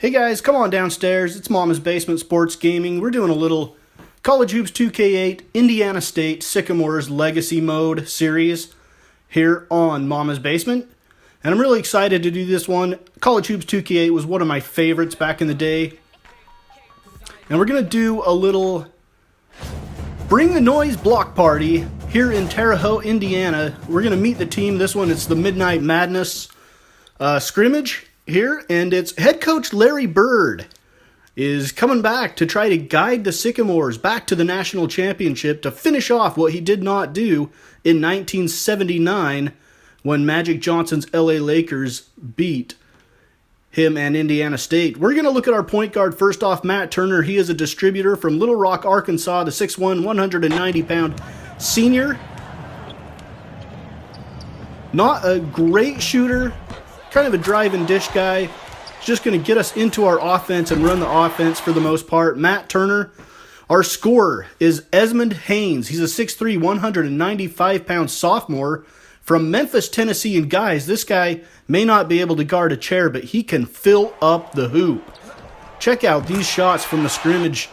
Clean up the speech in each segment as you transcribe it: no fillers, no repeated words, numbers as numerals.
Hey guys, come on downstairs. It's Mama's Basement Sports Gaming. We're doing a little College Hoops 2K8 Indiana State Sycamores Legacy Mode series here on Mama's Basement. And I'm really excited to do this one. College Hoops 2K8 was one of my favorites back in the day. And we're going to do a little Bring the Noise block party here in Terre Haute, Indiana. We're going to meet the team. This one, it's the Midnight Madness scrimmage here, and it's head coach Larry Bird is coming back to try to guide the Sycamores back to the national championship to finish off what he did not do in 1979 when Magic Johnson's LA Lakers beat him and Indiana State. We're going to look at our point guard. First off, Matt Turner. He is a distributor from Little Rock, Arkansas, the 6'1", 190-pound senior. Not a great shooter, kind of a drive and dish guy. He's just going to get us into our offense and run the offense for the most part. Matt Turner. Our scorer is Esmond Haynes. He's a 6'3", 195-pound sophomore from Memphis, Tennessee. And guys, this guy may not be able to guard a chair, but he can fill up the hoop. Check out these shots from the scrimmage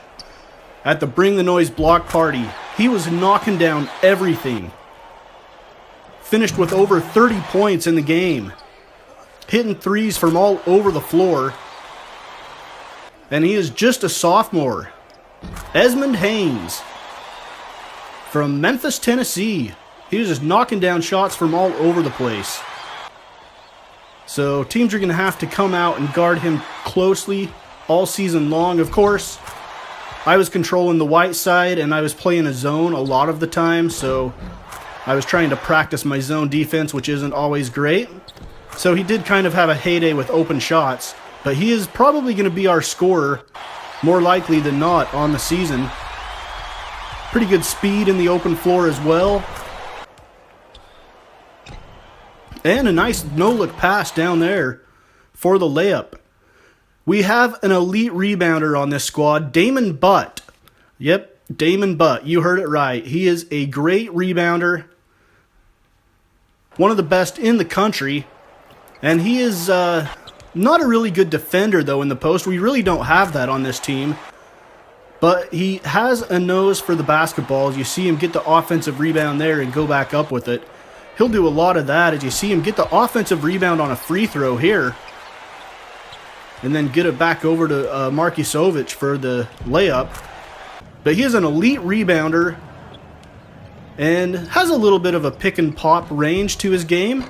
at the Bring the Noise block party. He was knocking down everything. Finished with over 30 points in the game. Hitting threes from all over the floor. And he is just a sophomore. Esmond Haynes from Memphis, Tennessee. He was just knocking down shots from all over the place. So teams are going to have to come out and guard him closely all season long. Of course, I was controlling the white side and I was playing a zone a lot of the time. So I was trying to practice my zone defense, which isn't always great. So he did kind of have a heyday with open shots. But he is probably going to be our scorer more likely than not on the season. Pretty good speed in the open floor as well. And a nice no-look pass down there for the layup. We have an elite rebounder on this squad, Damon Butt. Yep, Damon Butt. You heard it right. He is a great rebounder. One of the best in the country. And he is not a really good defender, though, in the post. We really don't have that on this team. But he has a nose for the basketball. As you see him get the offensive rebound there and go back up with it. He'll do a lot of that as you see him get the offensive rebound on a free throw here. And then get it back over to Markisovic for the layup. But he is an elite rebounder. And has a little bit of a pick and pop range to his game.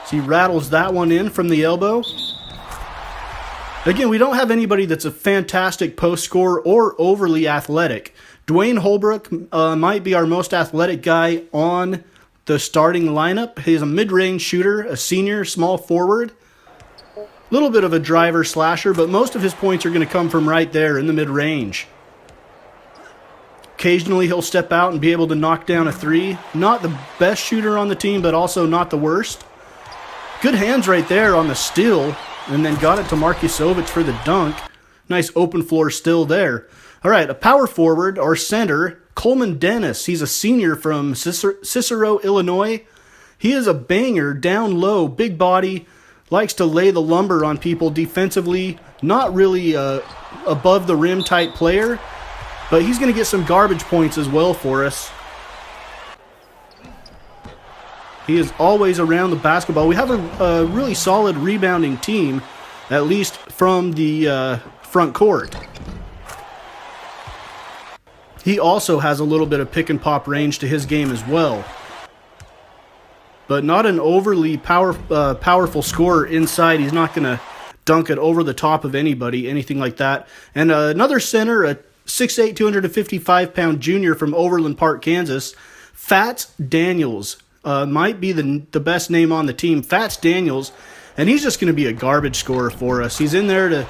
So he rattles that one in from the elbow. Again, we don't have anybody that's a fantastic post scorer or overly athletic. Dwayne Holbrook might be our most athletic guy on the starting lineup. He's a mid-range shooter, a senior, small forward. A little bit of a driver slasher, but most of his points are going to come from right there in the mid-range. Occasionally he'll step out and be able to knock down a three. Not the best shooter on the team, but also not the worst. Good hands right there on the steal, and then got it to Markisovic for the dunk. Nice open floor still there. All right, a power forward, our center, Coleman Dennis. He's a senior from Cicero, Illinois. He is a banger, down low, big body, likes to lay the lumber on people defensively. Not really above the rim type player, but he's going to get some garbage points as well for us. He is always around the basketball. We have a really solid rebounding team, at least from the front court. He also has a little bit of pick and pop range to his game as well. But not an overly powerful scorer inside. He's not going to dunk it over the top of anybody, anything like that. And another center, a 6'8", 255-pound junior from Overland Park, Kansas, Fats Daniels. Might be the best name on the team, Fats Daniels, and he's just going to be a garbage scorer for us. He's in there to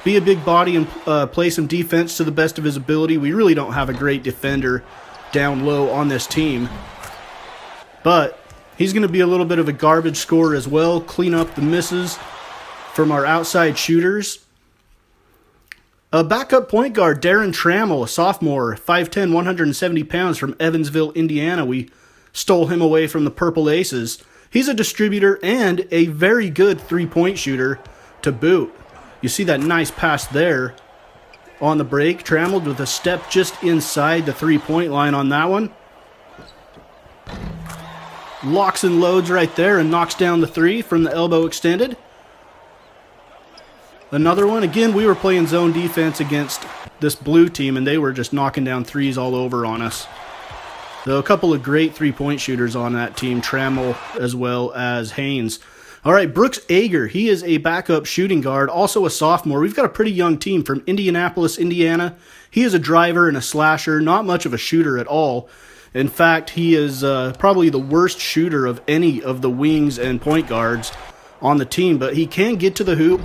be a big body and play some defense to the best of his ability. We really don't have a great defender down low on this team, but he's going to be a little bit of a garbage scorer as well, clean up the misses from our outside shooters. A backup point guard, Darren Trammell, a sophomore, 5'10", 170 pounds from Evansville, Indiana. We stole him away from the Purple Aces. He's a distributor and a very good three-point shooter to boot. You see that nice pass there on the break. Trammelled with a step just inside the 3-point line on that one. Locks and loads right there and knocks down the 3 from the elbow extended. Another one. Again, we were playing zone defense against this blue team, and they were just knocking down 3s all over on us. Though a couple of great 3-point shooters on that team, Trammell as well as Haynes. All right, Brooks Ager. He is a backup shooting guard, also a sophomore. We've got a pretty young team from Indianapolis, Indiana. He is a driver and a slasher, not much of a shooter at all. In fact, he is probably the worst shooter of any of the wings and point guards on the team, but he can get to the hoop.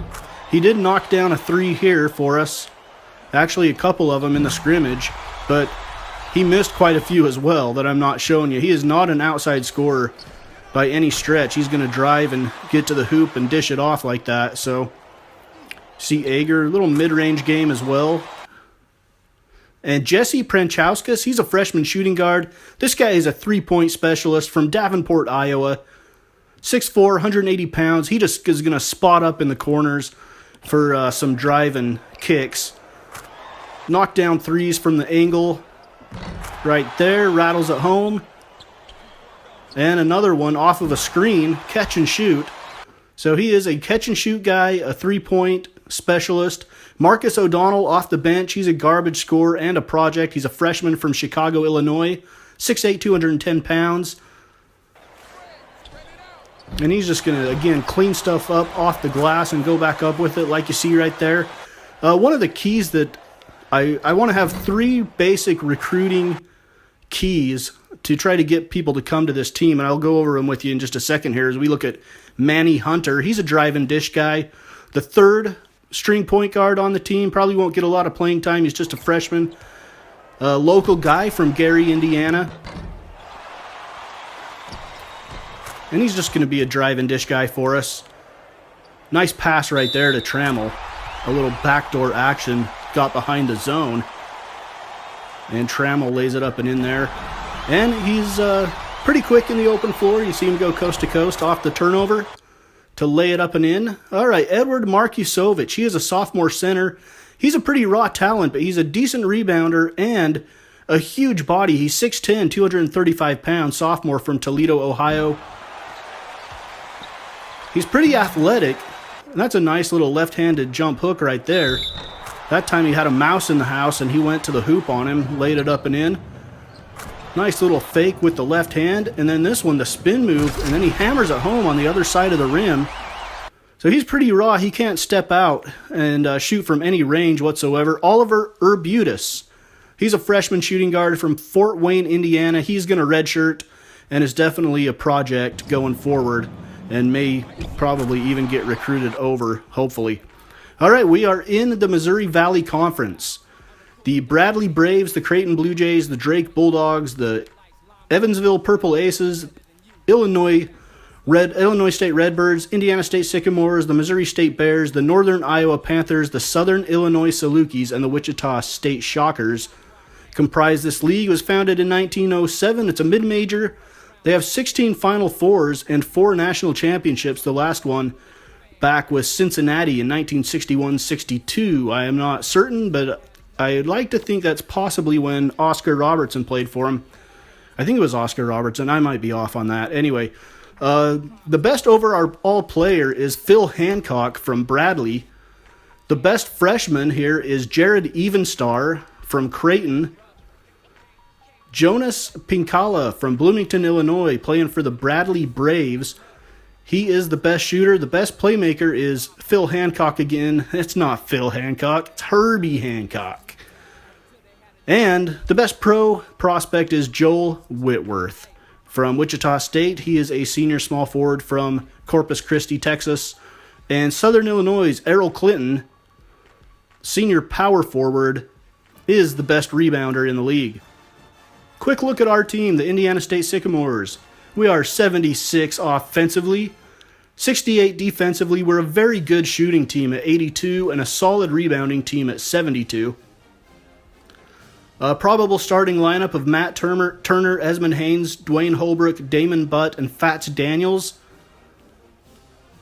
He did knock down a 3 here for us. Actually, a couple of them in the scrimmage, but he missed quite a few as well that I'm not showing you. He is not an outside scorer by any stretch. He's going to drive and get to the hoop and dish it off like that. So, see Ager, a little mid-range game as well. And Jesse Pranchauskas, he's a freshman shooting guard. This guy is a 3-point specialist from Davenport, Iowa. 6'4", 180 pounds. He just is going to spot up in the corners for some driving kicks. Knock down 3s from the angle right there. Rattles it home. And another one off of a screen, catch and shoot. So he is a catch and shoot guy, a 3-point specialist. Marcus O'Donnell off the bench. He's a garbage scorer and a project. He's a freshman from Chicago, Illinois. 6'8", 210 pounds. And he's just going to, again, clean stuff up off the glass and go back up with it like you see right there. One of the keys that I want to have 3 basic recruiting keys to try to get people to come to this team, and I'll go over them with you in just a second here as we look at Manny Hunter. He's a drive and dish guy. The 3rd string point guard on the team, probably won't get a lot of playing time. He's just a freshman. A local guy from Gary, Indiana. And he's just going to be a drive and dish guy for us. Nice pass right there to Trammell. A little backdoor action. Got behind the zone. And Trammell lays it up and in there. And he's pretty quick in the open floor. You see him go coast to coast off the turnover to lay it up and in. All right, Edward Markusovich. He is a sophomore center. He's a pretty raw talent, but he's a decent rebounder and a huge body. He's 6'10", 235 pounds, sophomore from Toledo, Ohio. He's pretty athletic. And that's a nice little left-handed jump hook right there. That time he had a mouse in the house and he went to the hoop on him, laid it up and in. Nice little fake with the left hand. And then this one, the spin move, and then he hammers it home on the other side of the rim. So he's pretty raw. He can't step out and shoot from any range whatsoever. Oliver Urbutis. He's a freshman shooting guard from Fort Wayne, Indiana. He's going to redshirt and is definitely a project going forward and may probably even get recruited over, hopefully. All right, we are in the Missouri Valley Conference. The Bradley Braves, the Creighton Blue Jays, the Drake Bulldogs, the Evansville Purple Aces, Illinois State Redbirds, Indiana State Sycamores, the Missouri State Bears, the Northern Iowa Panthers, the Southern Illinois Salukis, and the Wichita State Shockers comprise this league. It was founded in 1907. It's a mid-major. They have 16 Final Fours and 4 national championships, the last one back with Cincinnati in 1961-62. I am not certain, but I'd like to think that's possibly when Oscar Robertson played for him. I think it was Oscar Robertson. I might be off on that. Anyway, the best overall player is Phil Hancock from Bradley. The best freshman here is Jared Evenstar from Creighton. Jonas Pinkala from Bloomington, Illinois, playing for the Bradley Braves. He is the best shooter. The best playmaker is Phil Hancock again. It's not Phil Hancock. It's Herbie Hancock. And the best pro prospect is Joel Whitworth from Wichita State. He is a senior small forward from Corpus Christi, Texas. And Southern Illinois' Errol Clinton, senior power forward, is the best rebounder in the league. Quick look at our team, the Indiana State Sycamores. We are 76 offensively, 68 defensively. We're a very good shooting team at 82 and a solid rebounding team at 72. A probable starting lineup of Matt Turner, Esmond Haynes, Dwayne Holbrook, Damon Butt, and Fats Daniels.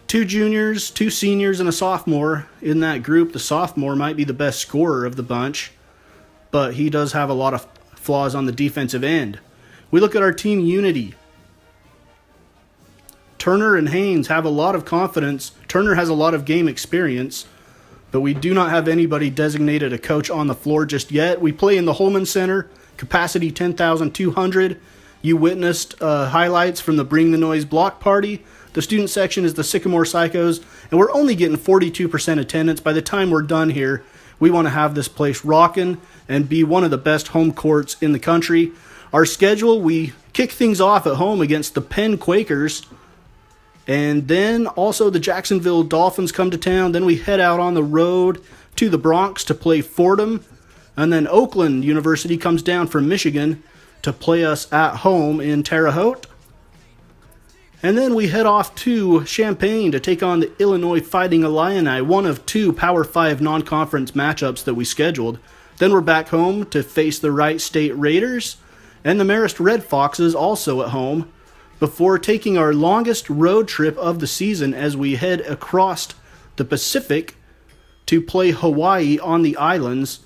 2 juniors, 2 seniors, and a sophomore in that group. The sophomore might be the best scorer of the bunch, but he does have a lot of flaws on the defensive end. We look at our team unity. Turner and Haynes have a lot of confidence. Turner has a lot of game experience, but we do not have anybody designated a coach on the floor just yet. We play in the Holman Center, capacity 10,200. You witnessed highlights from the Bring the Noise block party. The student section is the Sycamore Psychos, and we're only getting 42% attendance. By the time we're done here, we want to have this place rocking and be one of the best home courts in the country. Our schedule, we kick things off at home against the Penn Quakers, and then also the Jacksonville Dolphins come to town. Then we head out on the road to the Bronx to play Fordham, and then Oakland University comes down from Michigan to play us at home in Terre Haute. And then we head off to Champaign to take on the Illinois Fighting Illini, one of 2 Power 5 non-conference matchups that we scheduled. Then we're back home to face the Wright State Raiders and the Marist Red Foxes, also at home, before taking our longest road trip of the season as we head across the Pacific to play Hawaii on the islands.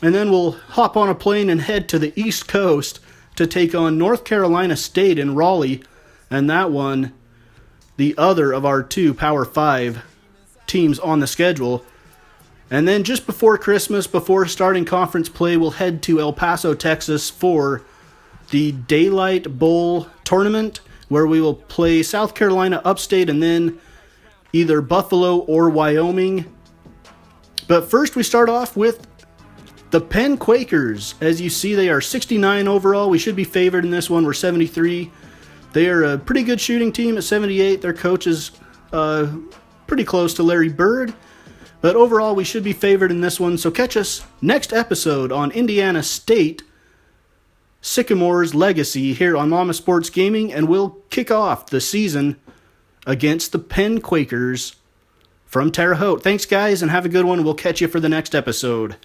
And then we'll hop on a plane and head to the East Coast to take on North Carolina State in Raleigh, and that one, the other of our 2 Power 5 teams on the schedule. And then just before Christmas, before starting conference play, we'll head to El Paso, Texas for the Daylight Bowl tournament, where we will play South Carolina Upstate and then either Buffalo or Wyoming. But first we start off with the Penn Quakers. As you see, they are 69 overall. We should be favored in this one. We're 73. They are a pretty good shooting team at 78. Their coach is pretty close to Larry Bird. But overall, we should be favored in this one. So catch us next episode on Indiana State Sycamores Legacy here on Mama Sports Gaming, and we'll kick off the season against the Penn Quakers from Terre Haute. Thanks, guys, and have a good one. We'll catch you for the next episode.